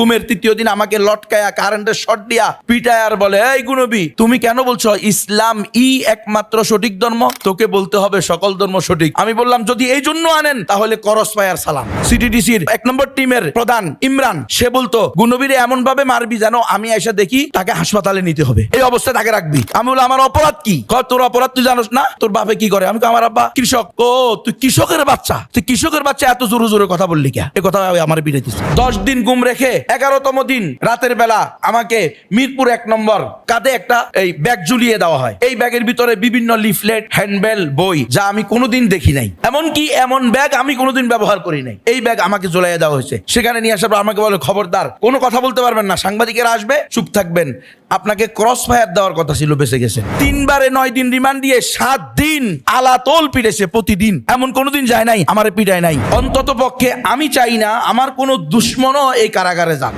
ঘুমের তৃতীয় দিন আমাকে লটকায়া কারেন্টের শর্ট দিয়া পিটায় আর বলে, এই গুনবী তুমি কেন বলছো ইসলাম একমাত্র সঠিক ধর্ম, তোকে বলতে হবে সকল ধর্ম সঠিক। আমি বললাম যদি এই জন্য আনেন তাহলে করস পায়ার সালাম। সিটিডিসির 1 নম্বর টিমের প্রধান ইমরান সে বলতো গুনবীরে এমন ভাবে মারবি যেন আমি এসে দেখি তাকে হাসপাতালে নিতে হবে, এই অবস্থায় তাকে রাখবি। আমি বললাম আমার অপরাধ কি? তোর অপরাধ তুই জানোস না? তোর বাপে কি করে? আমি আমার আব্বা কৃষক। ও তুই কৃষকের বাচ্চা, তুই কৃষকের বাচ্চা এত জোরে জোরে কথা বললি কে? এই কথা আমার পিটাইতেছে। 10 দিন ঘুম রেখে 11তম দিন রাতের বেলা আমাকে মিরপুর 1 নম্বর কাঁধে একটা এই ব্যাগ ঝুলিয়ে দেওয়া হয়। এই ব্যাগের ভিতরে বিভিন্ন লিফলেট, হ্যান্ডবেল, বই যা আমি কোনোদিন দেখি নাই, এমনকি এমন ব্যাগ আমি কোনোদিন ব্যবহার করি নাই, এই ব্যাগ আমাকে ঝুলাইয়া দেওয়া হয়েছে। সেখানে নিয়ে আসার পর আমাকে বলে খবরদার কোনো কথা বলতে পারবেন না, সাংবাদিকেরা আসবে, চুপ থাকবেন, আপনাকে ক্রস ফায়ার দেওয়ার কথা ছিল, বেঁচে গেছে। 3 বারে 9 দিন রিমান্ড দিয়ে 7 দিন আলাতোল পিটেছে প্রতিদিন, এমন কোনোদিন যায় নাই আমারে পিটায় নাই। অন্তত পক্ষে আমি চাই না আমার কোনো দুশ্মনও এই কারাগারে যাক।